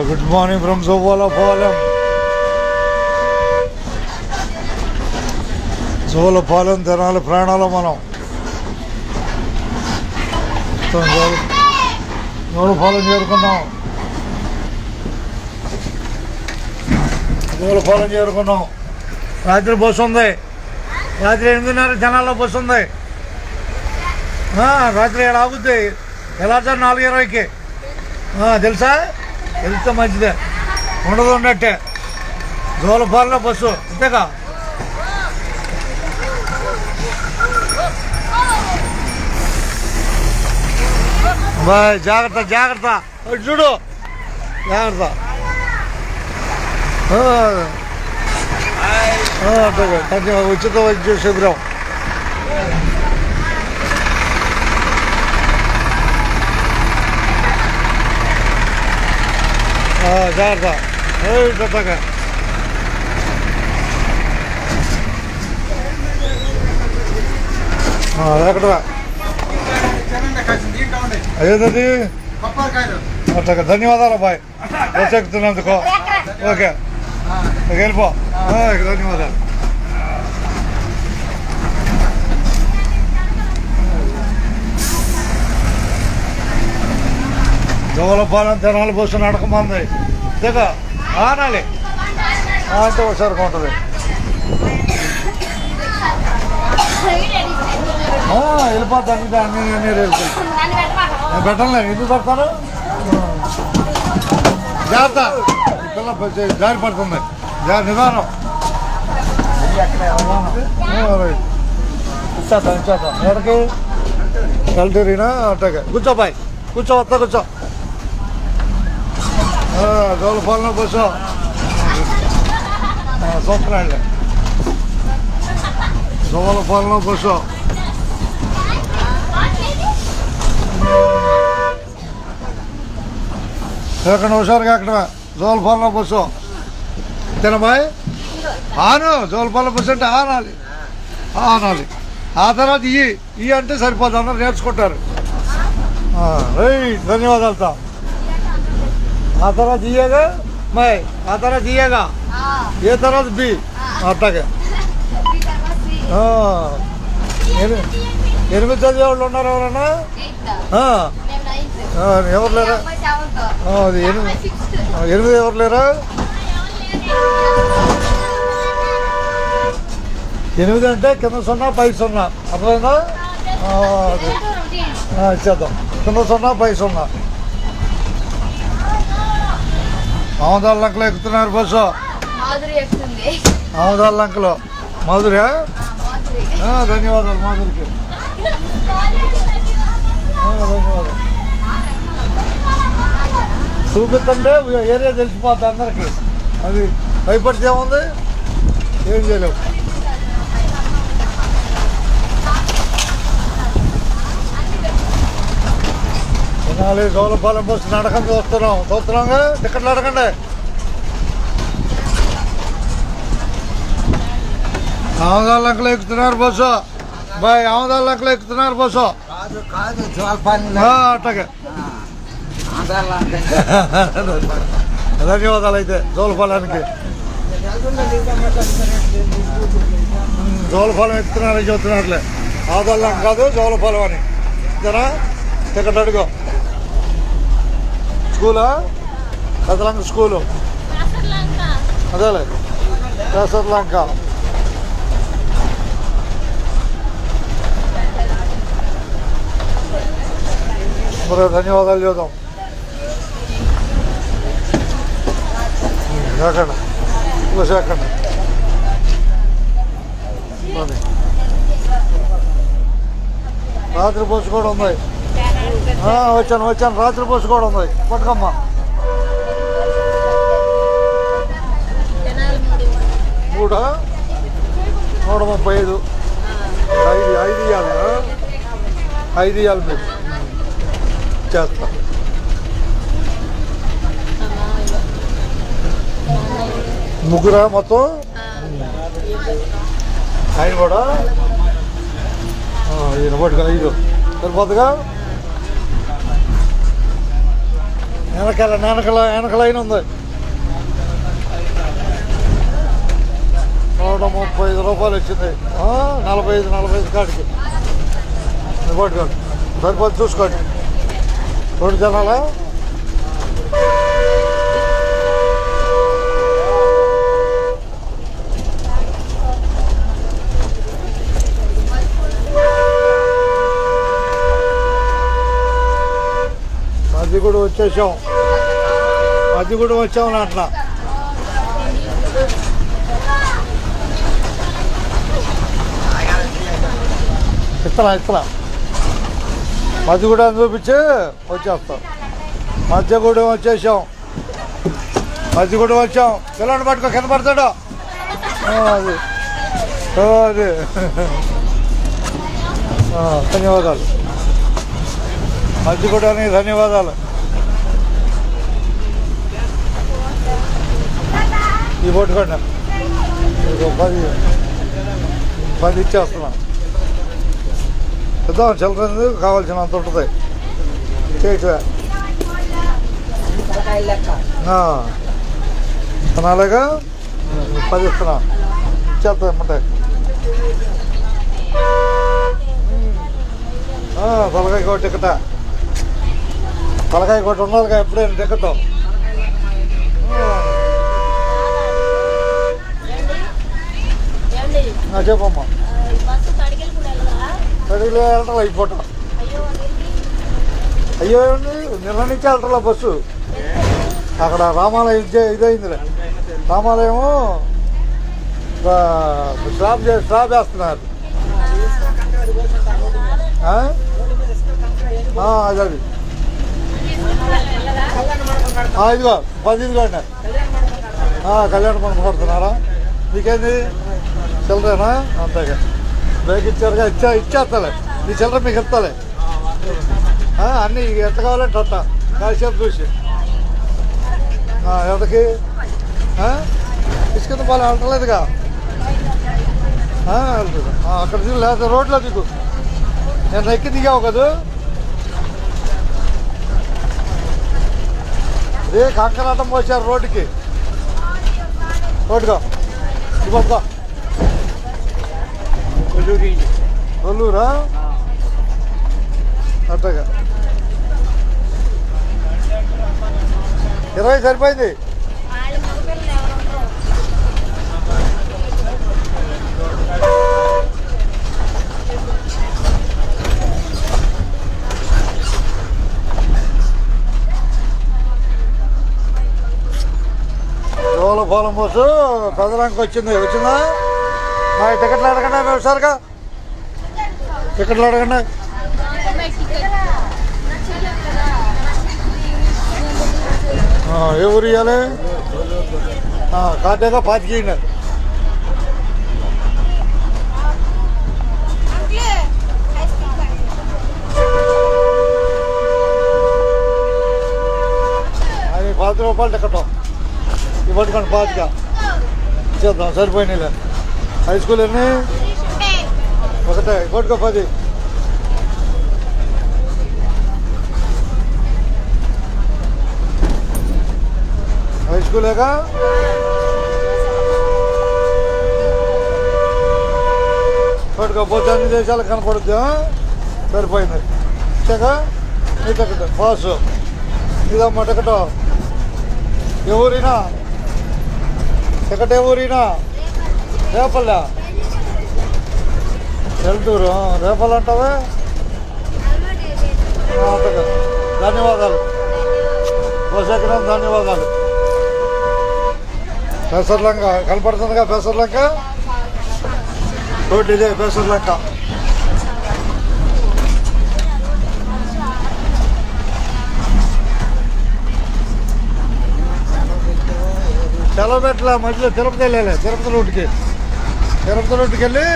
Good morning from Jolapalem. Jolapalem Tenali ప్రాణాలు మనం జోలపాలెం చేరుకున్నాం. జోలపాలెం చేరుకున్నాం. రాత్రి బస్సు ఉంది. రాత్రి 8:30 జనాల్లో బస్సు ఉంది. రాత్రి 7 ఆగుద్ది. ఎలా సార్ 4:20కి తెలుసా? వెళ్తే మంచిదే, ఉండదు ఉన్నట్టే. జోలపాలెంలో బస్సు అంతేగా. బాయ్, జాగ్రత్త జాగ్రత్త, చూడు జాగ్రత్త. ఉచిత వైద్య శిబిరం. జాగ్రత్త కొత్తగా. ఎక్కడ అదేంటది? అట్లా ధన్యవాదాలు బాయ్, బస్ ఎక్కుతున్నందుకు. ఓకే, వెళ్ళిపో. ధన్యవాదాలు. జోలపాలెం తెనాలి బస్సు నడకమంది అంతేగా. ఆనాలి అంటే ఒకసారి ఉంటుంది. వెళ్ళిపోతాను. అన్ని పెట్టలే, ఎందుకు పెడతాను? జాగ్రత్త, పిల్ల జారి పడుతుంది. నిదానం. ఇచ్చేద్దాం. ఎక్కడికి వెళ్తేనా? అట్టగా కూర్చో బాయ్, కూర్చో, వస్తా కూర్చో. జోలపాలెం బస్సు సూపర్ అండి. జోలపాలెం బస్సు ఎక్కడ హుషారుగా అక్కడ జోలపాలెం బస్సు తినబాయ్. జోలపాలెం బస్సు అంటే ఆనాలి. ఆ తర్వాత ఈ అంటే సరిపోదు, అందరూ నేర్చుకుంటారు. ధన్యవాదాలతో. ఆ తర్వాత ఇయ్యేగా మై, ఆ తర్వాత ఇయ్యేగా, ఏ తర్వాత బి అట్లాగే. 8 చదివేవాళ్ళు ఉన్నారు ఎవరన్నా? ఎవరు లేరా? 8 ఎవరు లేరా? 8 అంటే కింద 0 పై 0, అర్థమైందా? ఇచ్చేద్దాం. కింద 0 పై 0. ఆమదాల లంకలో ఎక్కుతున్నారు బస్సు. ఆమదాల లంకలో మాధుర్యా? ధన్యవాదాలు మాధురికి. ధన్యవాదాలు. చూపిస్తుంటే ఏరియా తెలిసిపోద్ది అందరికి. అది భయపడితే ఏముంది, ఏం చేయలేవు. తినాలి జోలపాలెం బస్సు నడకండి. చూస్తున్నాంగా, టికెట్లు అడగండి. ఆమదాల లంకలో ఎక్కుతున్నారు బస్సు బాయ్. ఆమదాల లంకలో ఎక్కుతున్నారు బస్సు. అట్టగా ధన్యవాదాలు. అయితే జోలపాలెంకి జోలపాలెం ఎక్కుతున్నారని చెబుతున్నట్లే. ఆమదాల లంక కాదు, జోలపాలెం అని. జరా టికెట్ అడుగు. స్కూలా? కదలంక స్కూలు అదేలే, కేసర్లంక. మరి ధన్యవాదాలు చూద్దాం. ఎక్కండి బస్సు ఎక్కండి. రాత్రి బస్సు కూడా ఉంది. వచ్చాను. రాత్రి బస్సు కూడా ఉంది. పట్టుకమ్మా. 135. 5 ఇవ్వాలి. 5 ఇవ్వాలి మీరు. చేస్తా. ముగ్గురా మొత్తం? ఆయన కూడా ఈయన పట్టుగా 5 సరిపోతుందిగా. వెనకలైన ఉంది. 135 రూపాయలు వచ్చింది. 45 కాడికి పట్టుకోండి, సరిపోతుంది చూసుకోండి. 2 జనాలా? అది కూడా వచ్చాం అట్లా. ఇస్తలా మధ్యగూడెం చూపించి వచ్చేస్తాం. మధ్యగూడెం వచ్చేసాం. పిల్లని పట్టుకో, కింద పడతాడు. అది అది ధన్యవాదాలు. మధ్యగూడానికి ధన్యవాదాలు. ఈ పట్టుకోండి, 10 ఇచ్చేస్తున్నా. ఇద్దాం, చిల్లర కావాల్సినంత ఉంటుంది. తినాలేగా, 10 ఇస్తున్నా. ఇచ్చేస్తా ఏమంటాయి. తలకాయ కోటి టికెట, తలకాయ కోటి ఉండాలిగా ఎప్పుడైనా టికెట్. చెప్పమ్మా. కడిగిలో వెళ్ళటం అయిపోవటం. అయ్యో నిన్న నుంచి వెళ్ళటంలో బస్సు. అక్కడ రామాలయం ఇదైందిలే. రామాలయము స్టాప్ వేస్తున్నారు. అది ఇదిగో 10 ఇదిగోండి. కళ్యాణ మండపం కొడుతున్నారా? మీకేంది చిల్లరేనా? అంతేగా, బ్రేక్ ఇచ్చారుగా, ఇచ్చేస్తాలే. ఈ చిల్లర మీకు ఇస్తాలే. అన్నీ ఎంత కావాలంటే అట్ట కాసేపు చూసి. ఎవరికి తీసుకుంది వాళ్ళు వెళ్ళలేదుగా. వెళ్తుంది అక్కడ లేదా రోడ్లో దిగు. నేను ఎక్కి దిగావు కదా. అదే కంకరాటం పోసారు రోడ్డుకి. రోడ్డుగా ఇవ్వగా కొల్లూరా అట్టగా 20 సరిపోయింది. పోలం బస్సు పెదరానికి వచ్చిందా? మా టికెట్లు అడగండి. ఒకసారిగా టికెట్లు అడగండి. ఏ ఊరు ఇవ్వాలి? కార్డేగా 25. అది 10 రూపాయలు టికెట్. ఇవ్వట్టుకోండి 5గా ఇచ్చేద్దాం. సరిపోయినాయిలే. హై స్కూల్ ఎన్ని? ఒకటే. కొట్టుకో 10. హై స్కూలేగా. కొట్టుకోపోతే అన్ని దేశాలకు కనపడుద్ది. సరిపోయింది. ఇచ్చాక నీ టికెట్ పాసు. ఇదమ్మా టికెట్. ఏ ఊరినా టికెట్? ఏ ఊరినా? రేపల్లా. వెళ్తూరు రేపల్ అంటావే. ధన్యవాదాలు. బోసెక్కిన ధన్యవాదాలు. పెసర్లంక కనపడుతుందిగా. పెసర్లంక రోడ్డు ఇదే. పెసర్లంక సెలవుపెట్టల మధ్యలో తిరుపతి వెళ్ళాలి. తిరుపతి రోడ్డుకి వెళ్ళి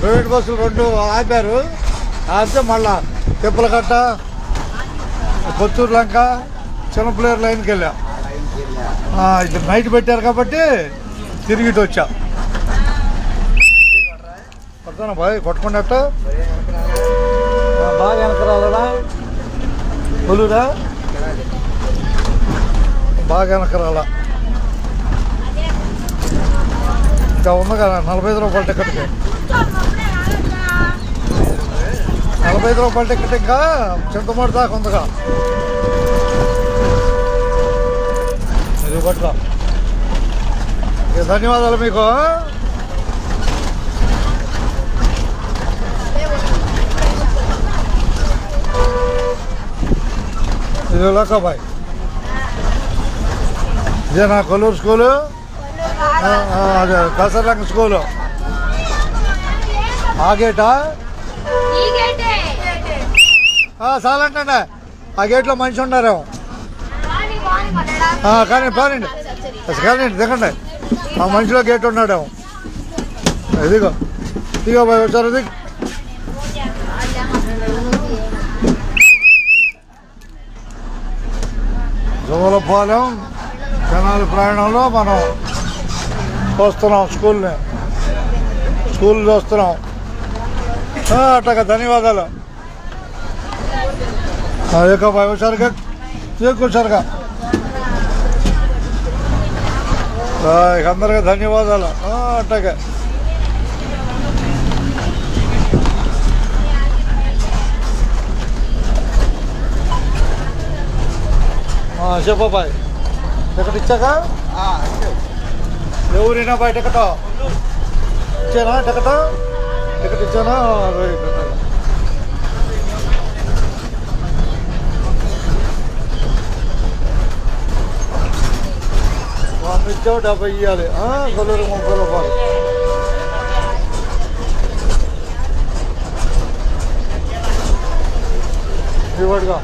ప్రైవేట్ బస్సులు 2 ఆపారు. ఆపితే మళ్ళా తిప్పలకట్ట, కొత్తూరు లంక, చిన్నపిల్లేరు లైన్కి వెళ్ళా. ఇది నైట్ పెట్టారు కాబట్టి తిరిగిட்டு వచ్చా. కొడతాను బాయ్, కొట్టుకున్నట్ట బాగా వెనక రాదా? కొలురా బాగా వెనకరాల ఇంకా ఉంది కదా 45 రూపాయల టికెట్కి 45 రూపాయల టికెట్ ఇంకా చింతమూడి దాకా ఉందిగా ఇది పట్టుకో ధన్యవాదాలు మీకు ఇది లక్కబాయ్ ఇదేనా కొల్లూరు స్కూలు అదే కసరంగ స్కూలు ఆ గేటా చాలంటే ఆ గేట్లో మనిషి ఉన్నారేమో కానీ పోనండి కానీ దిగండి ఆ మనిషిలో గేట్ ఉన్నాడేమో ఇదిగో ఇదిగో బాయ్ వచ్చారు ఇది జోలపాలెం జనాల ప్రయాణంలో మనం వస్తున్నాం స్కూల్ చూస్తున్నాం అట్టగా ధన్యవాదాలు బాయ్ వచ్చారుగా కూర్చారుగా అందరికీ ధన్యవాదాలు అట్టగా చెప్పబాయ్ టికెట్ ఇచ్చాక ఎవరైనా బాయ్ టికెట్ ఇచ్చానా టికెట్ ఇచ్చానా ఇచ్చావు 70 ఇవ్వాలి కొల్లూరు 30 రూపాయలు ఇవ్వడుగా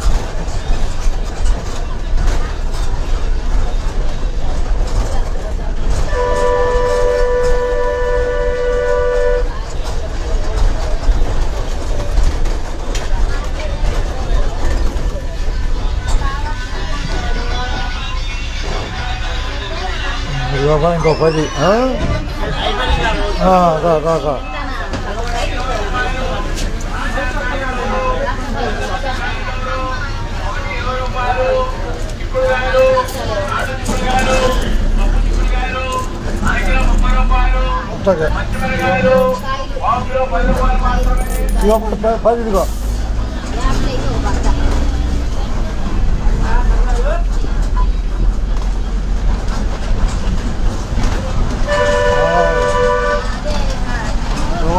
ఇంకో 10 ఇదిగో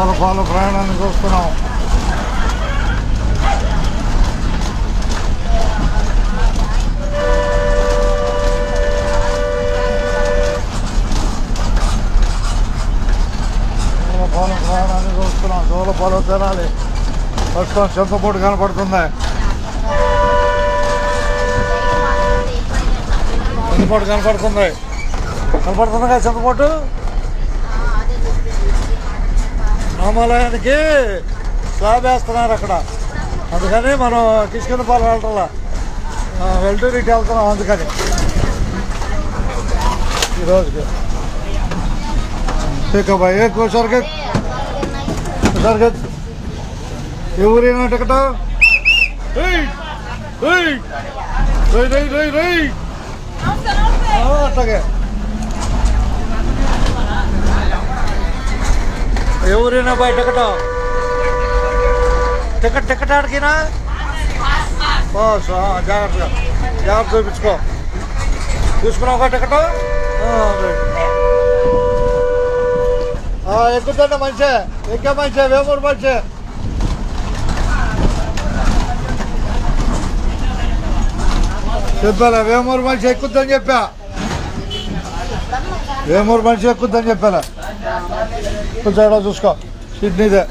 జోలపాలెం ప్రయాణాన్ని చూస్తున్నాం జోలపాలెం తినాలి ప్రస్తుతం చింతపూడి కనపడుతుంది కనపడుతుందిగా చింతపూటు రామాలయానికి స్లాబ్ వేస్తున్నారు అక్కడ అందుకని మనం కిష్కిందపాలెం వెళ్ళటంలా వెళ్తూ ఇటు వెళ్తున్నాం అందుకని ఈరోజుకి బాయ్ కూర్చోరికి ఎవరైనా టికెట్ అట్లాగే ఎవరైనా బాయ్ టికెట్ ఆడికినా జాగ్రత్త చూసుకున్నావు ఒక టికెట్ ఎక్కుతుంటే మంచి ఎక్కే మంచి వేమూరు మంచి చెప్పాలా వేమూరు మనిషి ఎక్కుద్దని చెప్పా చెప్పాలా కొంచెం చూసుకో సిడ్నీదే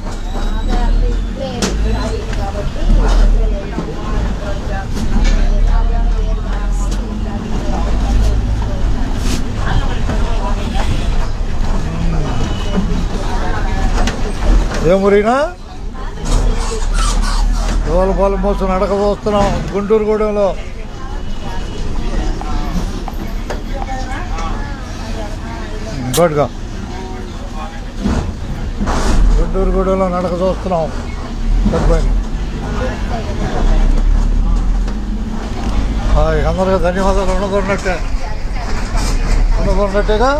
వేమూరినా జోలపాలెం మోసం నడక వస్తున్నాం గుంటూరుగూడెంలో గుంటూరుగూడెంలో నడక చూస్తున్నాం సరిపోయింది అందరికీ ధన్యవాదాలు ఉండకున్నట్టే ఉన్నట్టుగా